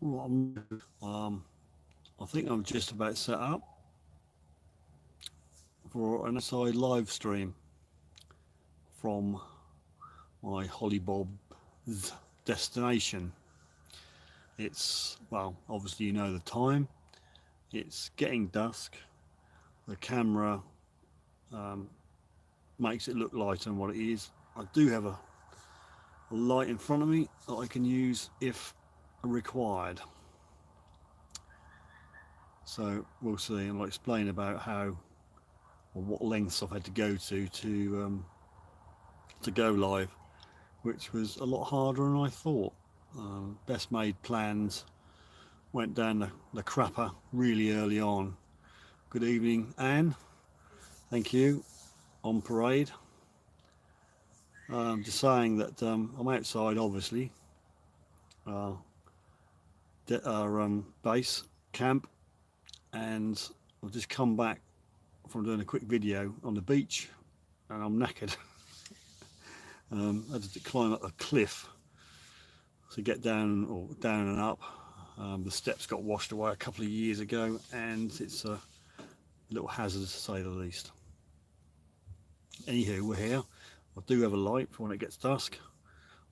Right, I think I'm just about set up for an SI live stream from my Hollybob's destination. It's, well, obviously you know the time. It's getting dusk. The camera um, makes it look lighter than what it is. I do have a light in front of me that I can use if required. So we'll see, and I'll explain about how or what lengths I've had to go to go live, which was a lot harder than I thought. Best made plans went down the crapper really early on. Good evening, Anne. Thank you. On parade. Just saying that I'm outside, obviously. Our base camp, and I've just come back from doing a quick video on the beach, and I'm knackered. I had to climb up a cliff to get down or down and up. The steps got washed away a couple of years ago, and it's a little hazard to say the least. Anywho, we're here. I do have a light for when it gets dusk.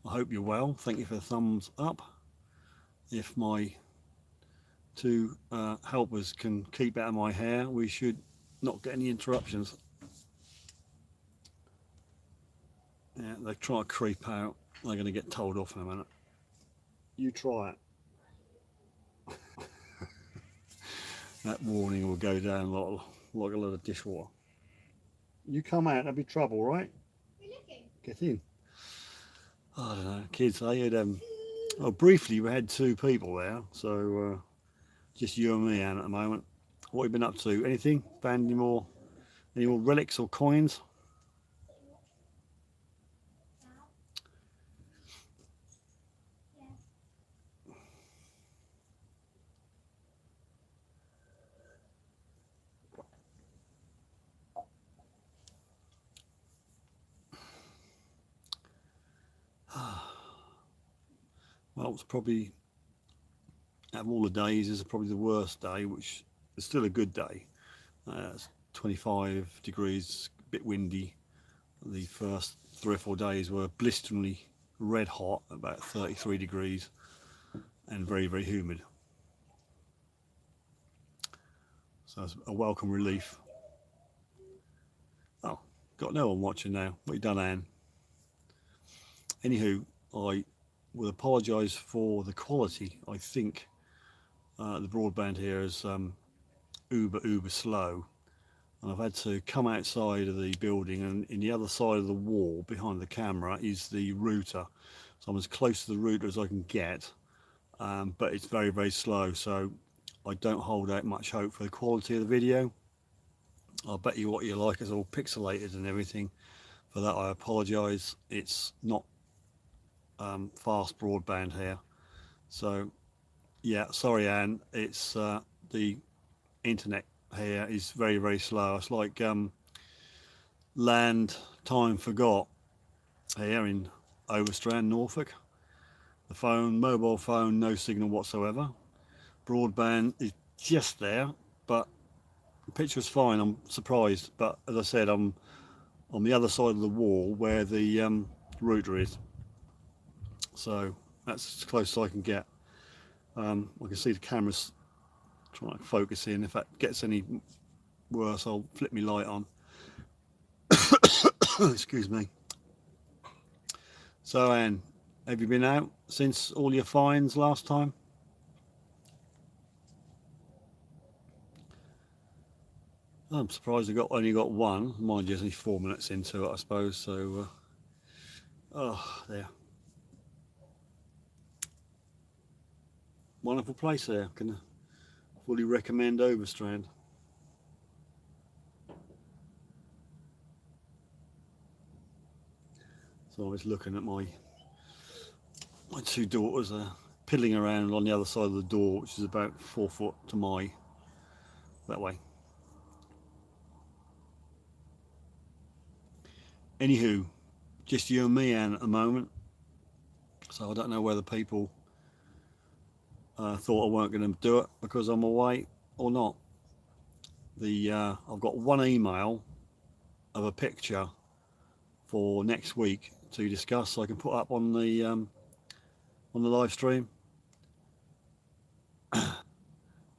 I hope you're well. Thank you for the thumbs up. If my two helpers can keep out of my hair, we should not get any interruptions. Yeah, they try to creep out. They're going to get told off in a minute. You try it. That warning will go down like a lot of dishwater. You come out, there'll be trouble, right? Get in. I don't know, kids. I had well, briefly we had two people there, so just you and me, Anne, at the moment. What have you been up to? Anything? Found any more relics or coins? Well, it's probably, out of all the days, this is probably the worst day, which is still a good day. It's 25 degrees, a bit windy. The first 3 or 4 days were blisteringly red hot, about 33 degrees, and very, very humid. So it's a welcome relief. Oh, got no one watching now. What you done, Anne? Anywho, I will apologise for the quality. I think the broadband here is uber slow, and I've had to come outside of the building, and in the other side of the wall behind the camera is the router, so I'm as close to the router as I can get, but it's very, very slow, so I don't hold out much hope for the quality of the video. I'll bet you what you like is all pixelated and everything. For that I apologise. It's not fast broadband here, so yeah, sorry Anne, it's the internet here is very, very slow. It's like land time forgot here in Overstrand, Norfolk. The mobile phone, no signal whatsoever. Broadband is just there, but the picture's fine. I'm surprised, but as I said, I'm on the other side of the wall where the router is, so that's as close as I can get. I can see the camera's trying to focus in. If that gets any worse, I'll flip my light on. Excuse me. So Anne, have you been out since all your finds last time? I'm surprised I only got one. Mind you, only 4 minutes into it, I suppose. So, oh, there. Wonderful place there. Can fully recommend Overstrand. So I was looking at my two daughters piddling around on the other side of the door, which is about 4 foot to that way. Anywho, just you and me, Anne, at the moment. So I don't know whether people thought I weren't going to do it because I'm away or not. I've got one email of a picture for next week to discuss, so I can put up on the live stream.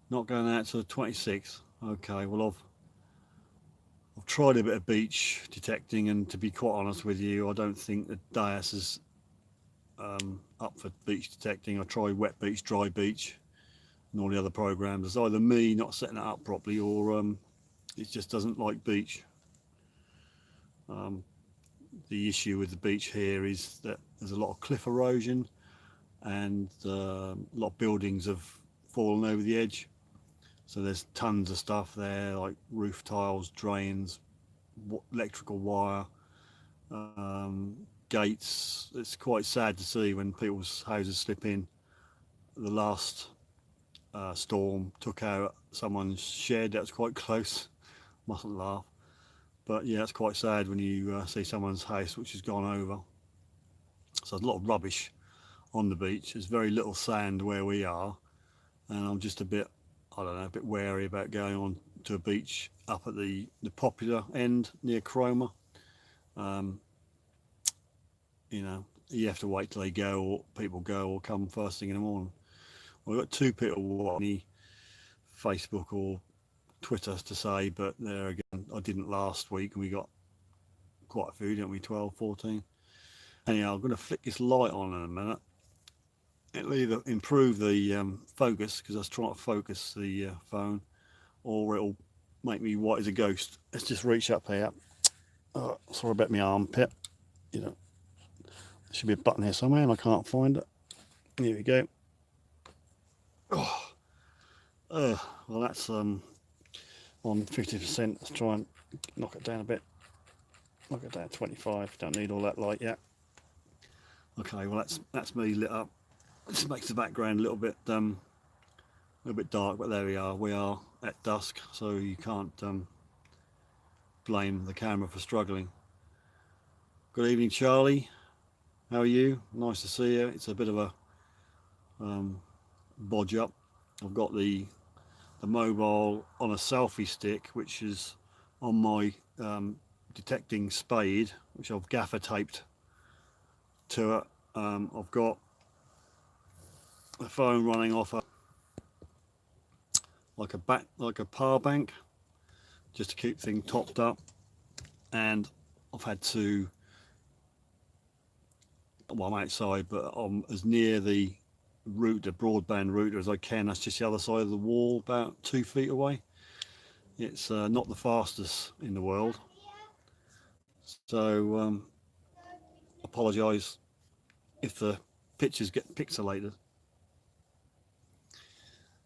Not going out to the 26th. Okay, well I've tried a bit of beach detecting, and to be quite honest with you, I don't think the DIAS is up for beach detecting. I tried wet beach, dry beach, and all the other programs. It's either me not setting it up properly, or it just doesn't like beach. The issue with the beach here is that there's a lot of cliff erosion, and a lot of buildings have fallen over the edge. So there's tons of stuff there, like roof tiles, drains, electrical wire, gates. It's quite sad to see when people's houses slip in. The last storm took out someone's shed that was quite close. Mustn't laugh. But yeah, it's quite sad when you see someone's house which has gone over. So there's a lot of rubbish on the beach. There's very little sand where we are, and I'm just a bit, I don't know, a bit wary about going on to a beach up at the popular end near Cromer. You have to wait till they go, or people go, or come first thing in the morning. Well, we've got two people watching Facebook or Twitter to say, but there again, I didn't last week, and we got quite a few, didn't we? 12, 14. Anyhow, I'm going to flick this light on in a minute. It'll either improve the focus, because I was trying to focus the phone, or it'll make me white as a ghost. Let's just reach up here. Sorry about my armpit. There should be a button here somewhere, and I can't find it. Here we go. Well, that's on 50%. Let's try and knock it down a bit. Knock it down to 25. Don't need all that light yet. Okay, well that's me lit up. This makes the background a little bit dark, but there we are. We are at dusk, so you can't blame the camera for struggling. Good evening, Charlie. How are you? Nice to see you. It's a bit of a bodge up. I've got the mobile on a selfie stick, which is on my detecting spade, which I've gaffer taped to it. I've got the phone running off like a power bank, just to keep things topped up, and I've had to, well, I'm outside, but I'm as near the broadband router as I can. That's just the other side of the wall, about 2 feet away. It's not the fastest in the world, so apologise if the pictures get pixelated.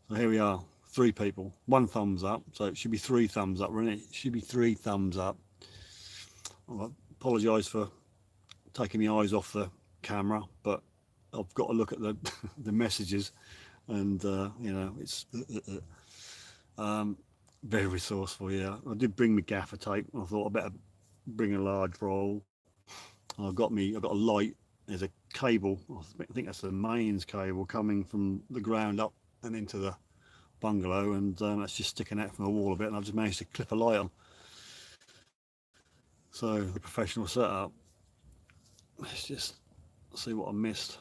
So here we are, 3 people, 1 thumbs up, so it should be 3 thumbs up, isn't it? It should be 3 thumbs up. I apologise for taking my eyes off the camera, but I've got to look at the the messages, and it's very resourceful. Yeah, I did bring my gaffer tape. I thought I better bring a large roll. I've got a light. There's a cable, I think that's the mains cable, coming from the ground up and into the bungalow, and that's just sticking out from the wall a bit, and I've just managed to clip a light on. So the professional setup. Let's just see what I missed.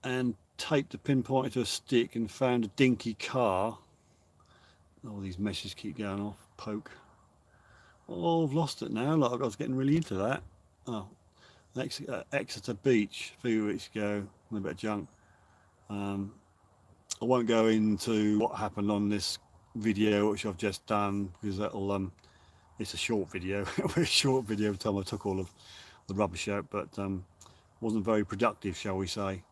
And taped the pinpointer to a stick and found a dinky car. All these messages keep going off. Poke. Oh, I've lost it now. Like, I was getting really into that. Oh, Exeter Beach a few weeks ago. A bit of junk. I won't go into what happened on this video which I've just done, because that'll it's a short video. A short video of the time I took all of the rubbish out, but wasn't very productive, shall we say.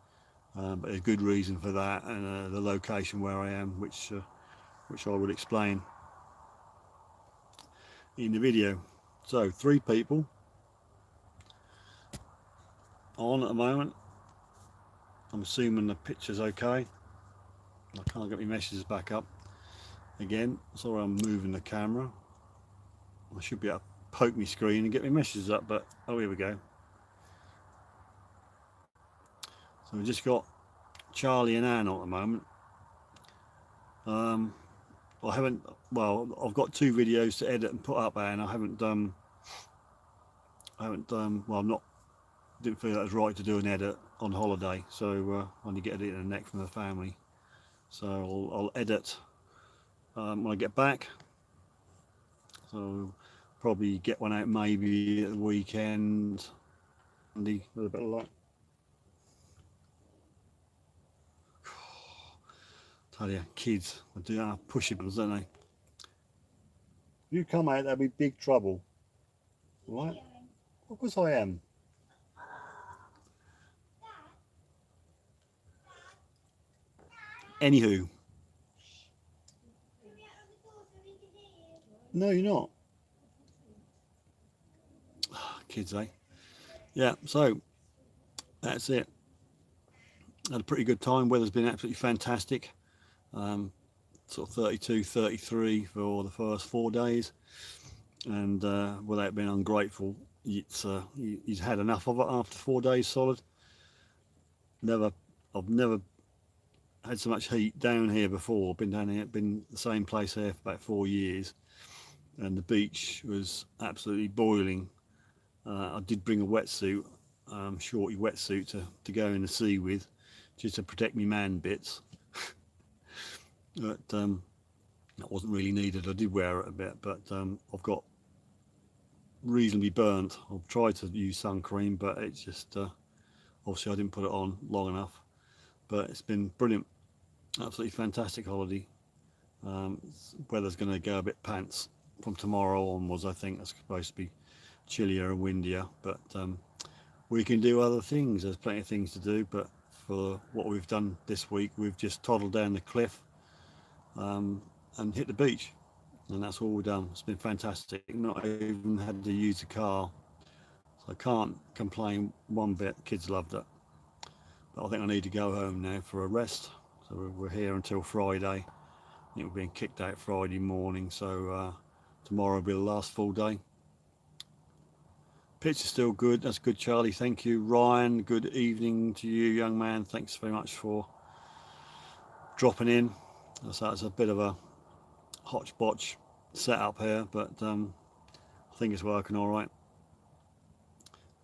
But there's a good reason for that, and the location where I am, which I will explain in the video. So 3 people on at the moment. I'm assuming the picture's okay. I can't get my messages back up again. Sorry, I'm moving the camera. I should be able to poke my screen and get my messages up, but oh, here we go. So we've just got Charlie and Anne at the moment. I haven't, well, I've got 2 videos to edit and put up, and well, I'm not, didn't feel that it was right to do an edit on holiday, so I need to get it in the neck from the family. So I'll edit when I get back. So probably get one out maybe at the weekend, Monday, with a bit of luck. Tell you, kids, they do have pushy buttons, don't they? If you come out, there'll be big trouble. Right? Of course I am. Anywho. No, you're not. Kids, eh? Yeah, so that's it. Had a pretty good time. Weather's been absolutely fantastic. Sort of 32, 33 for the first 4 days. And without being ungrateful, he's had enough of it after 4 days solid. I've never had so much heat down here before. Been down here, been the same place here for about 4 years, and the beach was absolutely boiling. I did bring a wetsuit, shorty wetsuit to go in the sea with, just to protect me man bits. But that wasn't really needed. I did wear it a bit, but I've got reasonably burnt. I've tried to use sun cream, but it's just obviously I didn't put it on long enough. But it's been brilliant, absolutely fantastic holiday. Weather's going to go a bit pants from tomorrow onwards. I think it's supposed to be chillier and windier, but we can do other things. There's plenty of things to do, but for what we've done this week, we've just toddled down the cliff and hit the beach, and that's all we've done. It's been fantastic. Not even had to use the car, so I can't complain one bit. Kids loved it, but I think I need to go home now for a rest. So we're here until Friday. I think we're being kicked out Friday morning, so tomorrow will be the last full day. Pitch is still good. That's good, Charlie. Thank you. Ryan, good evening to you, young man. Thanks very much for dropping in. So it's a bit of a hodgepodge setup here, but I think it's working all right.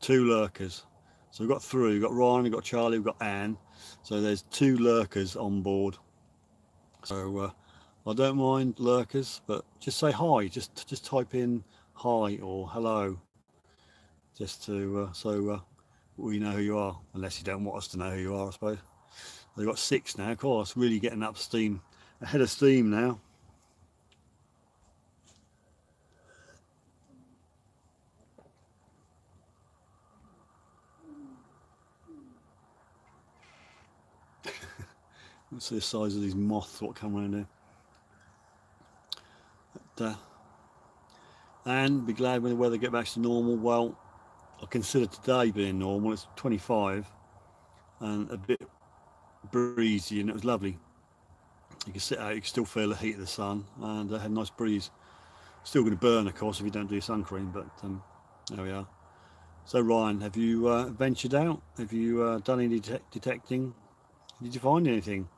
2 lurkers. So we've got 3. We've got Ryan, we've got Charlie, we've got Anne. So there's 2 lurkers on board. So I don't mind lurkers, but just say hi. Just type in hi or hello, just to so we know who you are. Unless you don't want us to know who you are, I suppose. They've got 6 now. Of course, really getting up steam, ahead of steam now. Let's see the size of these moths what come around here. But, and be glad when the weather get back to normal. Well, I consider today being normal. It's 25 and a bit breezy, and it was lovely. You can sit out, you can still feel the heat of the sun, and had a nice breeze. Still going to burn, of course, if you don't do sun cream, but there we are. So Ryan, have you ventured out? Have you done any detecting? Did you find anything?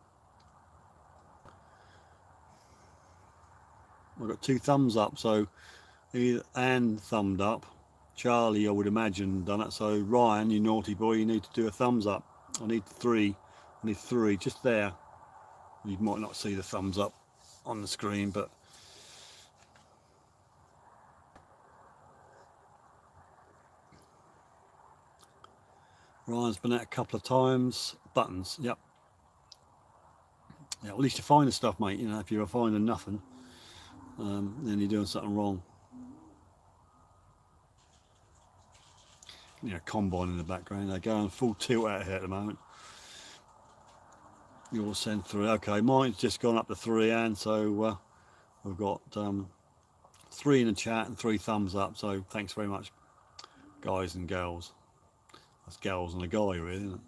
I've got 2 thumbs up, so either Anne thumbed up. Charlie, I would imagine, done it. So Ryan, you naughty boy, you need to do a thumbs up. I need 3. I need 3 just there. You might not see the thumbs up on the screen, but Ryan's been out a couple of times. Buttons, yep. Yeah, well, at least you find the stuff, mate. You know, if you're finding nothing, then you're doing something wrong. You know, combine in the background. They're going full tilt out here at the moment. You'll send 3. Okay, mine's just gone up to 3, and so we've got 3 in the chat and 3 thumbs up. So thanks very much, guys and girls. That's girls and a guy, really, isn't it?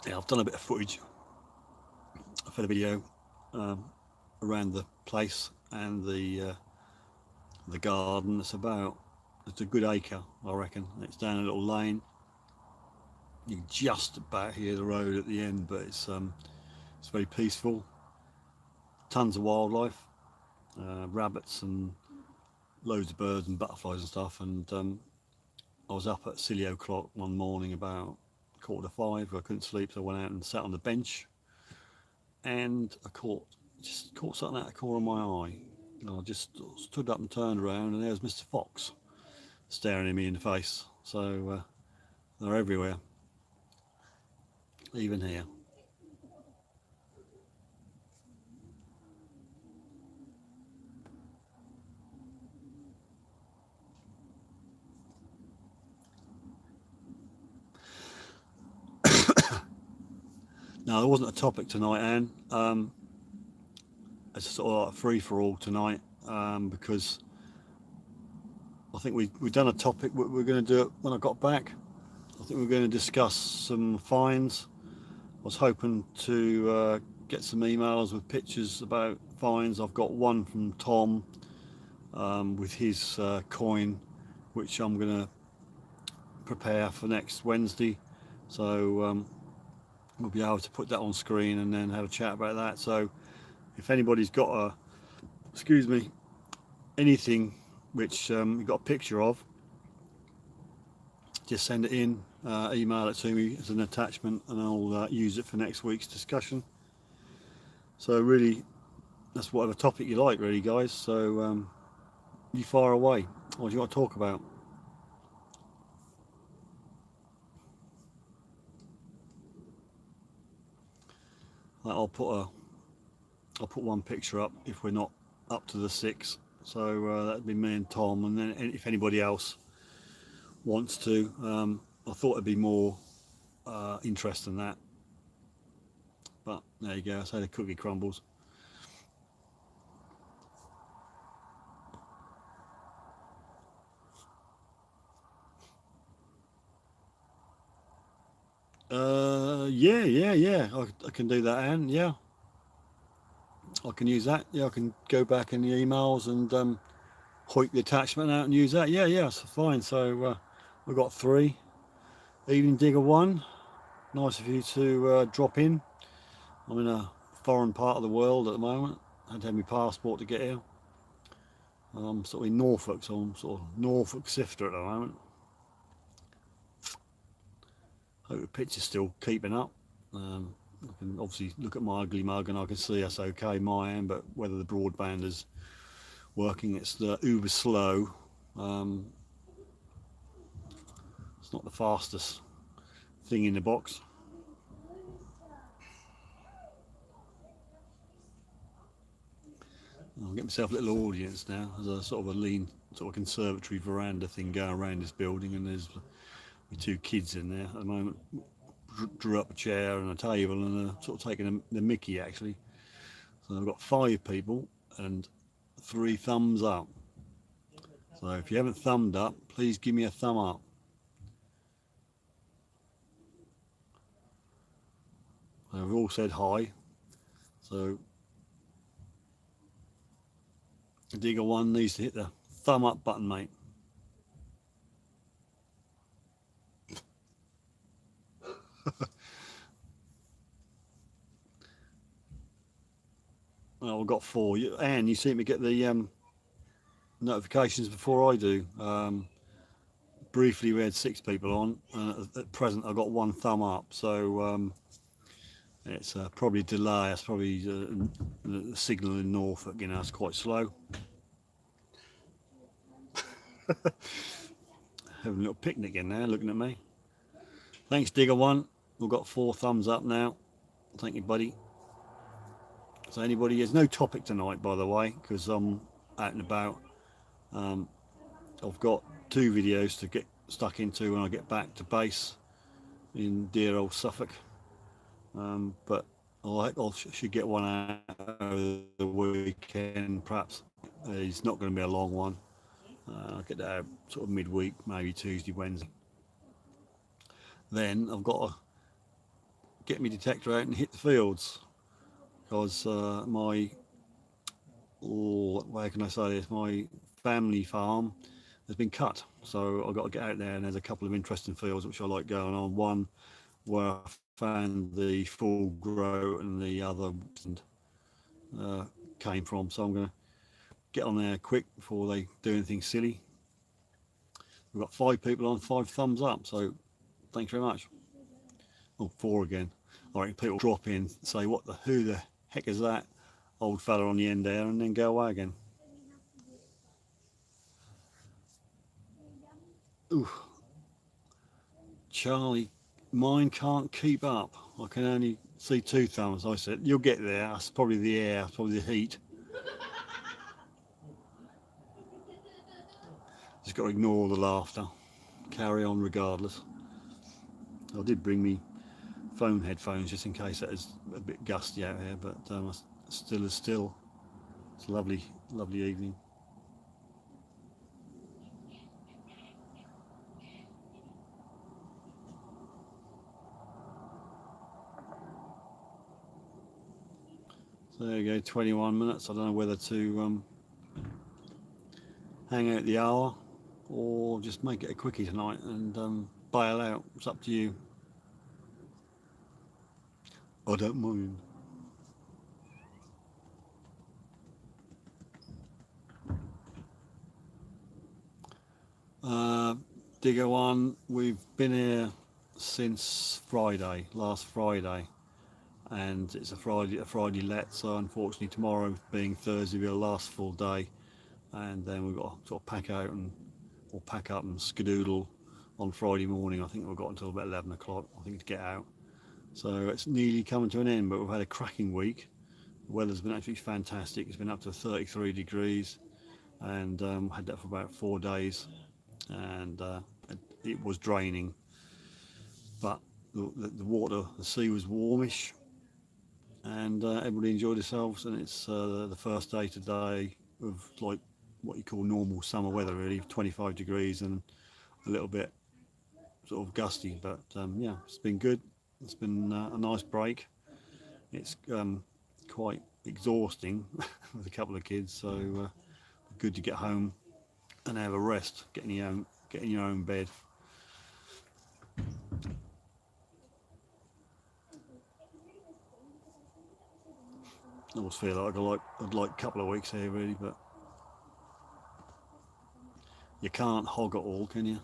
Yeah, I've done a bit of footage had a video around the place and the garden. It's a good acre, I reckon. It's down a little lane. You can just about hear the road at the end, but it's very peaceful. Tons of wildlife, rabbits and loads of birds and butterflies and stuff. And I was up at silly o'clock one morning about 4:45. I couldn't sleep, so I went out and sat on the bench, and I caught something out of the corner of my eye. And I just stood up and turned around, and there was Mr. Fox staring at me in the face. So they're everywhere, even here. Now, there wasn't a topic tonight, Anne. It's sort of like a free-for-all tonight, because I think we've done a topic. We're going to do it when I got back. I think we're going to discuss some fines. I was hoping to get some emails with pictures about fines. I've got one from Tom with his coin, which I'm going to prepare for next Wednesday. So we'll be able to put that on screen and then have a chat about that. So if anybody's got anything which you've got a picture of, just send it in, email it to me as an attachment, and I'll use it for next week's discussion. So really, that's whatever topic you like, really, guys. So you fire away. What do you want to talk about? I'll put one picture up if we're not up to the 6. So that'd be me and Tom, and then if anybody else wants to, I thought it'd be more interest than that. But there you go. I say the cookie crumbles. Yeah. I can do that, Anne. Yeah, I can use that. Yeah, I can go back in the emails and hoik the attachment out and use that. Yeah, it's fine. So we've got 3. Evening Digger 1. Nice of you to drop in. I'm in a foreign part of the world at the moment. I had to have my passport to get here. I'm sort of in Norfolk, so I'm sort of Norfolk Sifter at the moment. Hope the picture's still keeping up. I can obviously look at my ugly mug and I can see that's okay, my end, but whether the broadband is working, it's the uber slow. It's not the fastest thing in the box. I'll get myself a little audience now. There's a sort of a lean sort of conservatory veranda thing going around this building, and there's my 2 kids in there at the moment. Drew up a chair and a table and sort of taking the mickey, actually. So I've got 5 people and 3 thumbs up. So if you haven't thumbed up, please give me a thumb up. So we've all said hi. So Digger 1 needs to hit the thumb up button, mate. Well, I've got 4. Anne, you seem to get the notifications before I do. Briefly, we had 6 people on. At present, I've got 1 thumb up. So it's probably a delay. It's probably the signal in Norfolk, it's quite slow. Having a little picnic in there, looking at me. Thanks, Digger 1. We've got 4 thumbs up now. Thank you, buddy. So anybody, there's no topic tonight, by the way, because I'm out and about. I've got 2 videos to get stuck into when I get back to base in dear old Suffolk. But I should get one out over the weekend, perhaps. It's not going to be a long one. I'll get that out sort of midweek, maybe Tuesday, Wednesday. Then I've got to get my detector out and hit the fields, because where can I say this? My family farm has been cut, so I've got to get out there, and there's a couple of interesting fields which I like going on. One where I found the full grow, and the other uh, came from. So I'm going to get on there quick before they do anything silly. We've got 5 people on, 5 thumbs up, so thanks very much. Oh, 4 again. I reckon people drop in, say, who the heck is that old fella on the end there, and then go away again. Ooh, Charlie, mine can't keep up. I can only see 2 thumbs. I said, you'll get there. That's probably the air, probably the heat. Just got to ignore all the laughter. Carry on regardless. I did bring me phone headphones just in case it is a bit gusty out here, but still is still. It's a lovely, lovely evening. So there you go, 21 minutes. I don't know whether to hang out the hour or just make it a quickie tonight and bail out. It's up to you. I don't mind. Digger one, we've been here since last Friday, and it's a Friday let. So unfortunately, tomorrow being Thursday, will be the last full day, and then we've got to sort of pack up and skedoodle on Friday morning. I think we've got until about 11 o'clock. I think to get out. So it's nearly coming to an end, but we've had a cracking week. The weather's been absolutely fantastic. It's been up to 33 degrees, and had that for about 4 days, and it was draining, but the sea was warmish, and everybody enjoyed themselves. And it's the first day today of like what you call normal summer weather, really, 25 degrees and a little bit sort of gusty, but yeah, it's been good. It's been a nice break. It's quite exhausting with a couple of kids, so good to get home and have a rest, get in your own bed. I always feel like I'd like a couple of weeks here, really, but you can't hog it all, can you?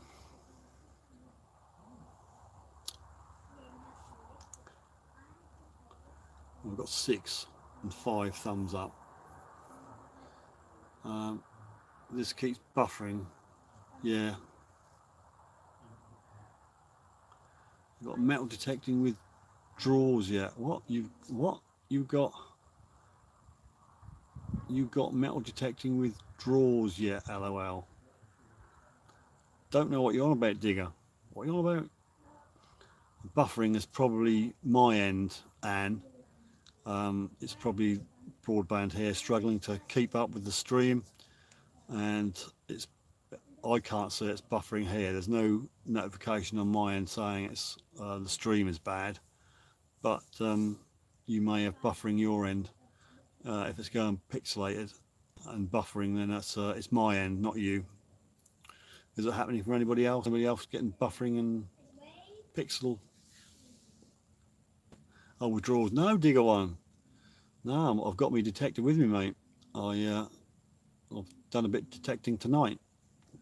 We've got 6 and 5 thumbs up. Um, this keeps buffering. Yeah. You've got metal detecting with drawers yet. What? You've got metal detecting with drawers yet, lol. Don't know what you're on about, Digger. What are you on about? Buffering is probably my end, Anne. It's probably broadband here struggling to keep up with the stream, and I can't see it's buffering here. There's no notification on my end saying it's the stream is bad, but you may have buffering your end. If it's going pixelated and buffering, then it's my end, not you. Is it happening for anybody else? Anybody else getting buffering and pixel? Oh, withdrawals. No, Digger one. No, I've got me detector with me, mate. I've done a bit of detecting tonight.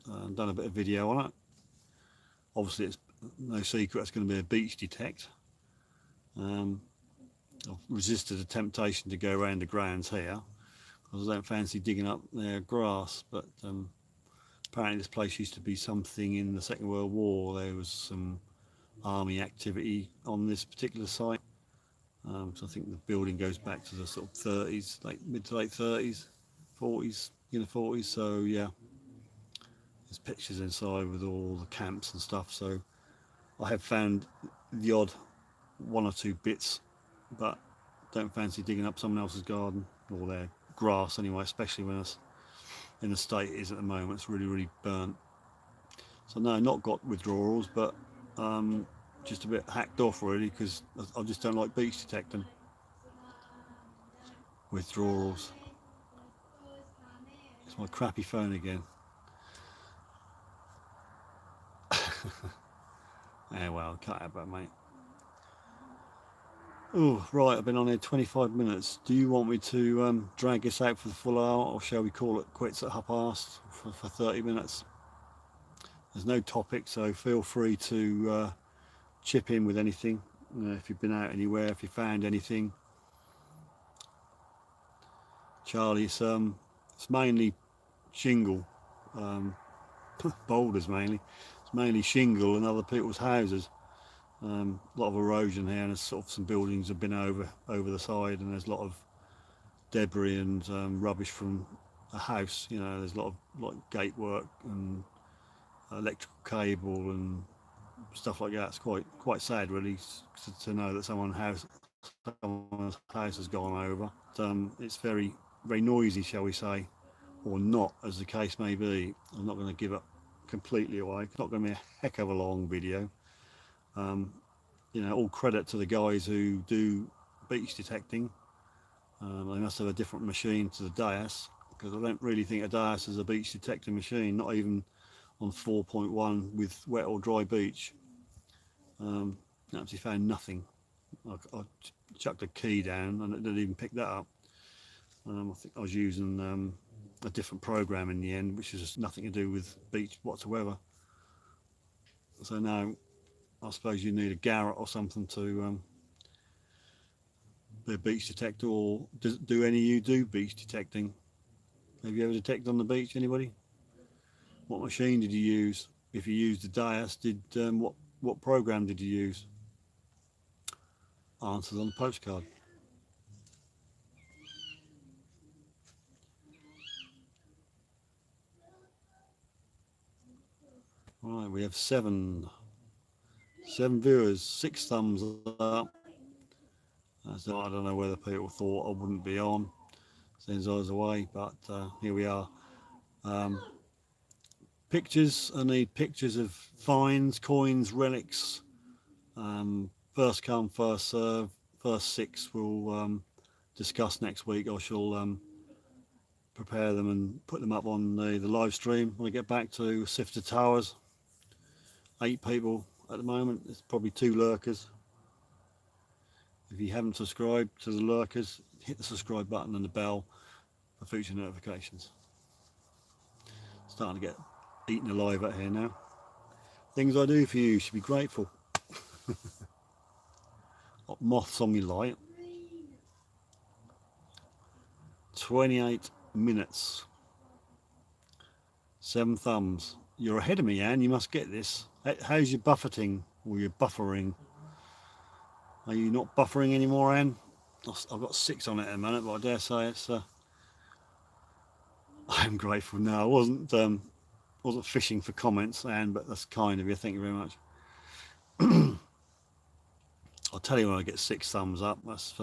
Done a bit of video on it. Obviously, it's no secret it's going to be a beach detect. I've resisted the temptation to go around the grounds here because I don't fancy digging up their grass. But apparently, this place used to be something in the Second World War. There was some army activity on this particular site. So I think the building goes back to the sort of 30s, like mid to late 30s, 40s, 40s. So yeah, there's pictures inside with all the camps and stuff. So I have found the odd 1 or 2 bits, but don't fancy digging up someone else's garden or their grass anyway, especially when it's in the state it is at the moment. It's really, really burnt. So no, not got withdrawals, but just a bit hacked off really, because I just don't like beach detecting. withdrawals. It's my crappy phone again. Yeah, well, cut that back, mate. Oh, right, I've been on here 25 minutes. Do you want me to drag this out for the full hour, or shall we call it quits at 1:30 for 30 minutes? There's no topic, so feel free to chip in with anything. If you've been out anywhere, if you found anything. Charlie, it's mainly shingle, boulders mainly. It's mainly shingle and other people's houses. A lot of erosion here, and there's sort of some buildings have been over the side, and there's a lot of debris and rubbish from a house. You know, there's a lot of like gate work and electrical cable and stuff like that. It's quite sad, really, to know that someone's house has gone over. It's very noisy, shall we say, or not, as the case may be. I'm not going to give up completely away. It's not going to be a heck of a long video. You know, all credit to the guys who do beach detecting. They must have a different machine to the Dias, because I don't really think a Dias is a beach detecting machine, not even on 4.1 with wet or dry beach. Actually found nothing. I chucked a key down and it didn't even pick that up. I think I was using a different program in the end, which is nothing to do with beach whatsoever. So now I suppose you need a Garrett or something to be a beach detector. Or do any of you do beach detecting? Have you ever detected on the beach, anybody? What machine did you use? If you used the Dias, what program did you use? Answers on the postcard. Right, we have seven viewers, 6 thumbs up. So I don't know whether people thought I wouldn't be on since I was away, but here we are. Pictures, I need pictures of finds, coins, relics. First come, first serve. First 6 we'll discuss next week. I shall prepare them and put them up on the live stream when I get back to Sifter Towers. 8 people at the moment. There's probably 2 lurkers. If you haven't subscribed to the lurkers, hit the subscribe button and the bell for future notifications. Starting to get eaten alive out here now. Things I do for you, should be grateful. Got moths on me light. 28 minutes. 7 thumbs. You're ahead of me, Anne. You must get this. How's your buffeting or your buffering? Are you not buffering anymore, Anne? I've got 6 on it at the minute, but I dare say it's. I'm grateful. No, I wasn't fishing for comments, Anne, but that's kind of you. Thank you very much. I'll tell you when I get 6 thumbs up. That's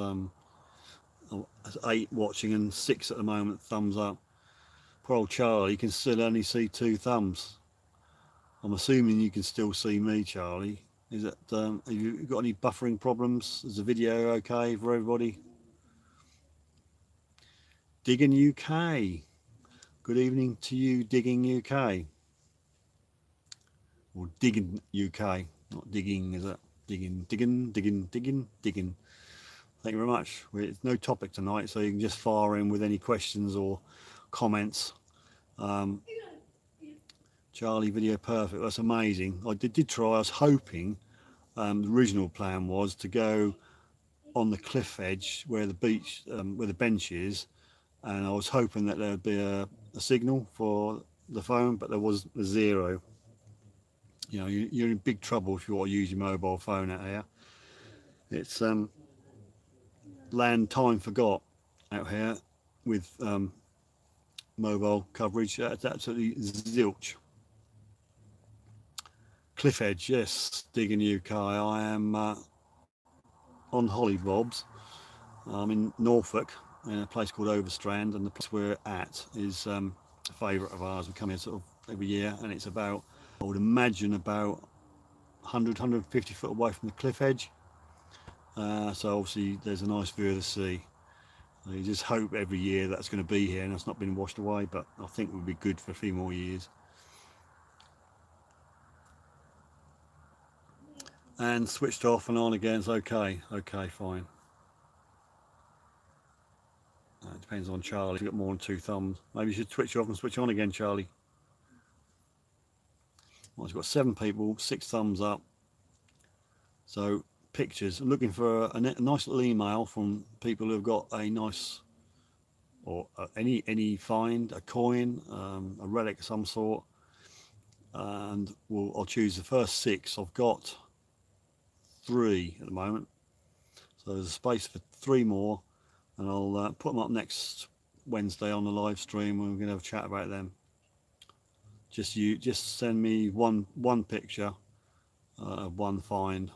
8 watching and 6 at the moment. Thumbs up. Poor old Charlie can still only see 2 thumbs. I'm assuming you can still see me, Charlie. Is it? Have you got any buffering problems? Is the video okay for everybody? Digging UK. Good evening to you, Digging UK. Or Digging UK, not digging, is it? Digging. Thank you very much. It's no topic tonight, so you can just fire in with any questions or comments. Charlie, video perfect. That's amazing. I did try. I was hoping. The original plan was to go on the cliff edge where the beach, where the bench is, and I was hoping that there would be a signal for the phone, but there was 0. You know, you're in big trouble if you want to use your mobile phone out here. It's land time forgot out here with mobile coverage. It's absolutely zilch. Cliff edge, yes, Digging UK. I am on Hollybobs. I'm in Norfolk, in a place called Overstrand, and the place we're at is a favourite of ours. We come here sort of every year, and it's about, I would imagine, about 150 foot away from the cliff edge. So obviously there's a nice view of the sea. So you just hope every year that's going to be here and it's not been washed away, but I think it would be good for a few more years. And switched off and on again, it's okay, fine. It depends on Charlie. If you've got more than 2 thumbs, maybe you should switch off and switch on again, Charlie. Well, it's got 7 people, 6 thumbs up. So pictures. I'm looking for a nice little email from people who've got a nice, or any find, a coin, a relic of some sort, and I'll choose the first 6. I've got 3 at the moment, so there's a space for 3 more, and I'll put them up next Wednesday on the live stream, and we're going to have a chat about them. Just send me one picture of one find.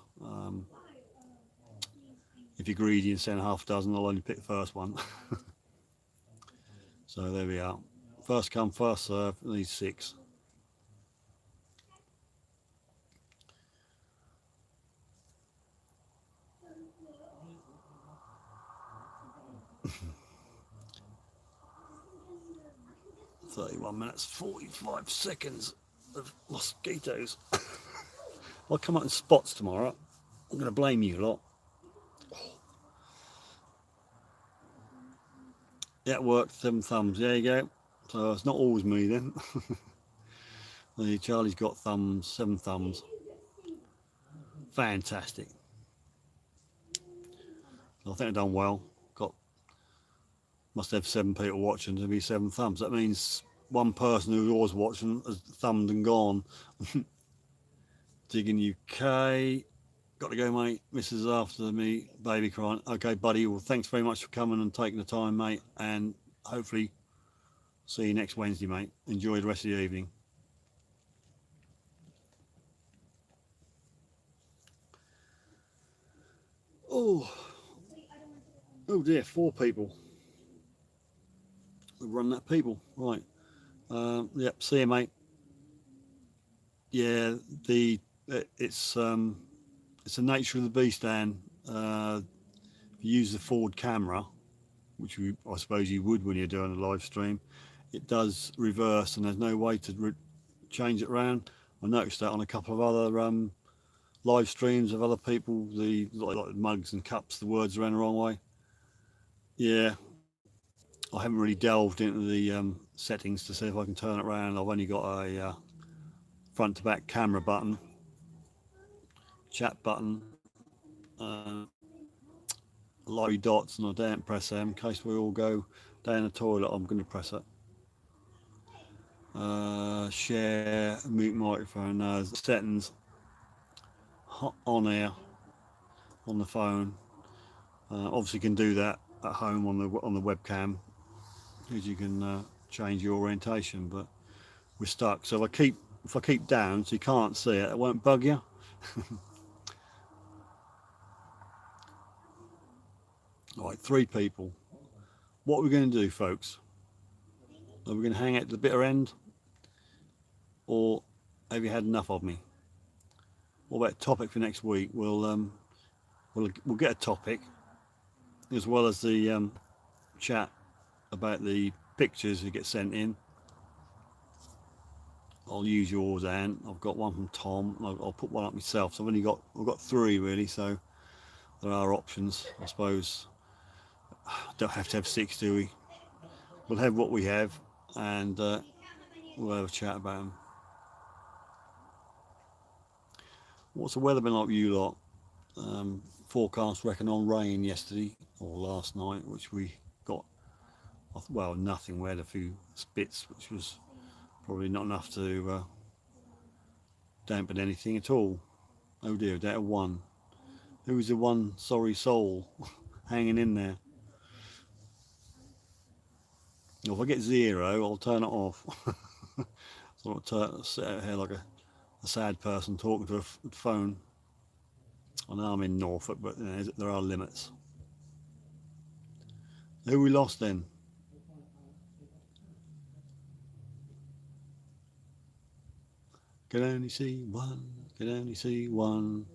If you're greedy and send half a dozen, I'll only pick the first one. So there we are. First come, first serve. These 6. "31 minutes, 45 seconds of mosquitoes." I'll come out in spots tomorrow. I'm going to blame you lot. Yeah, it worked. 7 thumbs. There you go. So it's not always me then. Charlie's got 7 thumbs. Fantastic. I think I've done well. Must have 7 people watching to be 7 thumbs. That means one person who's always watching has thumbed and gone. Digging UK. Got to go, mate. Mrs. after me, baby crying. Okay, buddy. Well, thanks very much for coming and taking the time, mate. And hopefully see you next Wednesday, mate. Enjoy the rest of the evening. Oh dear, 4 people. We've run that people, right? Yep. See you, mate. Yeah, it's the nature of the beast, Dan. If you use the forward camera, which I suppose you would when you're doing a live stream, it does reverse, and there's no way to change it around. I noticed that on a couple of other live streams of other people, like mugs and cups, the words ran the wrong way. Yeah, I haven't really delved into the settings to see if I can turn it around. I've only got a front to back camera button, chat button, light dots, and I daren't press them in case we all go down the toilet. I'm going to press it. Share, mute microphone, settings, on air, on the phone. Obviously, you can do that at home on the webcam, because you can change your orientation. But we're stuck. So if I keep down, so you can't see it, it won't bug you. All right, 3 people. What are we going to do, folks? Are we going to hang out to the bitter end, or have you had enough of me? What about a topic for next week? We'll get a topic, as well as the chat about the pictures that get sent in. I'll use yours, Anne. I've got one from Tom. I'll put one up myself. So I've got 3 really. So there are options, I suppose. Don't have to have 6, do we? We'll have what we have, and we'll have a chat about them. What's the weather been like with you lot? Forecast reckon on rain yesterday or last night, which we got. Well, nothing. We had a few spits, which was probably not enough to dampen anything at all. Oh dear, that 1. Who was the one sorry soul hanging in there? If I get 0, I'll turn it off. So I'll sit out here like a sad person talking to a phone. I know I'm in Norfolk, but there are limits. Who we lost then? Can only see one. Can only see one.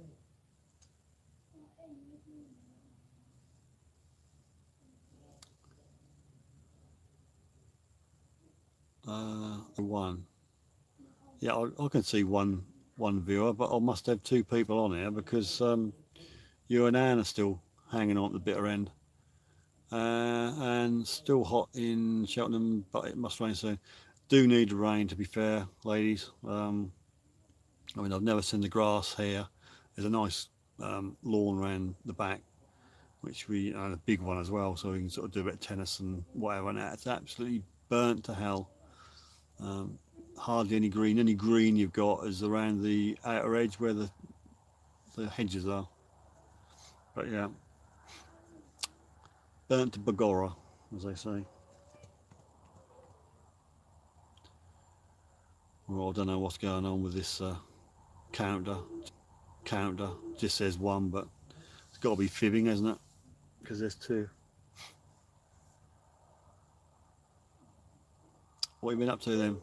One. Yeah, I can see one viewer, but I must have two people on here because you and Anne are still hanging on at the bitter end. And still hot in Cheltenham, but it must rain soon. Do need the rain, to be fair, ladies. I mean, I've never seen the grass here. There's a nice lawn around the back, which and a big one as well, so we can sort of do a bit of tennis and whatever. And it's absolutely burnt to hell. Hardly any green. Any green you've got is around the outer edge where the hedges are. But yeah, burnt to Bagora, as they say. Well, I don't know what's going on with this counter. Just says one, but it's got to be fibbing, hasn't it? Because there's two. What have you been up to then?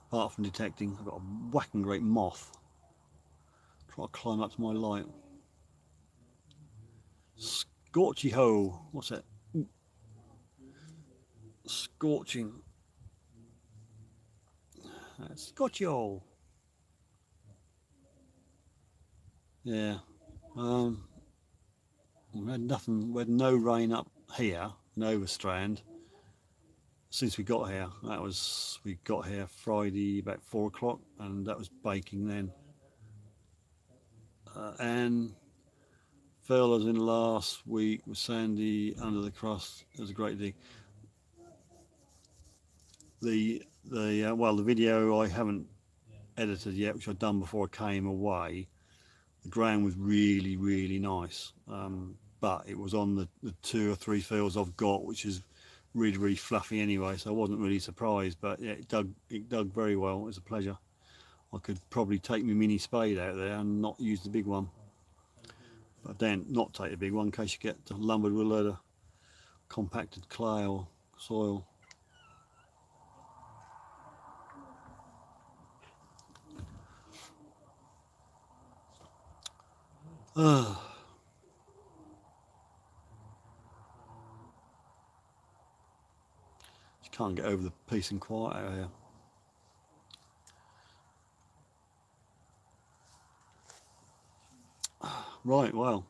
Apart from detecting, I've got a whacking great moth. Try to climb up to my light. Scorchy ho. What's that? Ooh. Scorching. Scorchy ho. Yeah. We had nothing. We had no rain up here in Overstrand since we got here. We got here Friday about 4 o'clock, and that was baking then. And Phil was in last week with Sandy under the crust. It was a great day. The video I haven't edited yet, which I'd done before I came away. The ground was really, really nice, but it was on the 2 or 3 fields I've got, which is really, really fluffy anyway, so I wasn't really surprised. But yeah, it dug very well. It was a pleasure. I could probably take my mini spade out there and not use the big one, but then not take the big one in case you get lumbered with a load of compacted clay or soil. Just can't get over the peace and quiet out here. Right, well,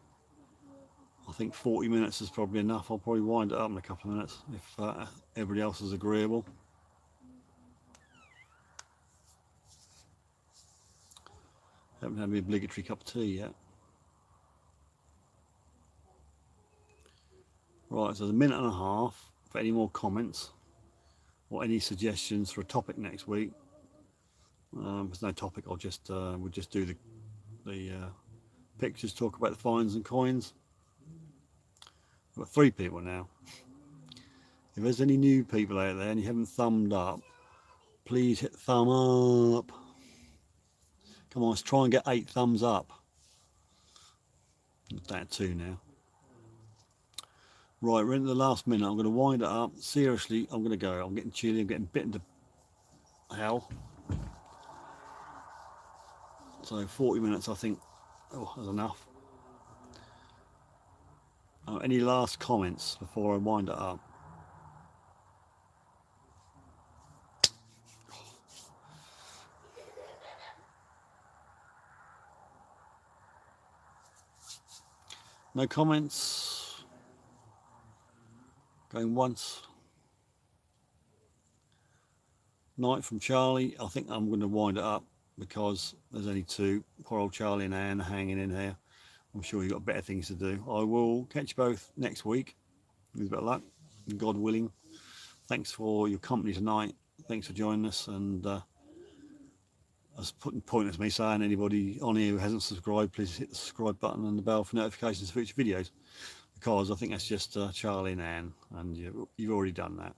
I think 40 minutes is probably enough. I'll probably wind it up in a couple of minutes if everybody else is agreeable. Haven't had my obligatory cup of tea yet. Right, so there's a minute and a half for any more comments or any suggestions for a topic next week. If there's no topic, we'll just do the pictures, talk about the fines and coins. We've got 3 people now. If there's any new people out there and you haven't thumbed up, please hit the thumb up. Come on, let's try and get 8 thumbs up. Down 2 now. Right, we're in the last minute. I'm going to wind it up. Seriously, I'm going to go. I'm getting chilly. I'm getting bitten to hell. So 40 minutes, I think. Oh, that's enough. Any last comments before I wind it up? No comments? Going once? Night from Charlie. I think I'm going to wind it up because there's only 2. Poor old Charlie and Anne hanging in here. I'm sure you've got better things to do. I will catch you both next week with a bit of luck, God willing. Thanks for your company tonight. Thanks for joining us. And as pointless me saying, anybody on here who hasn't subscribed, please hit the subscribe button and the bell for notifications for future videos, because I think that's just Charlie and Anne, and you've already done that.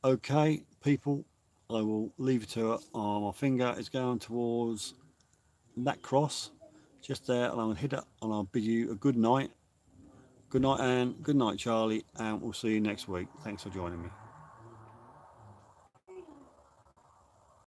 Okay, people, I will leave it to it. My finger is going towards that cross just there, and I'm going to hit it, and I'll bid you a good night. Good night, Anne. Good night, Charlie, and we'll see you next week. Thanks for joining me.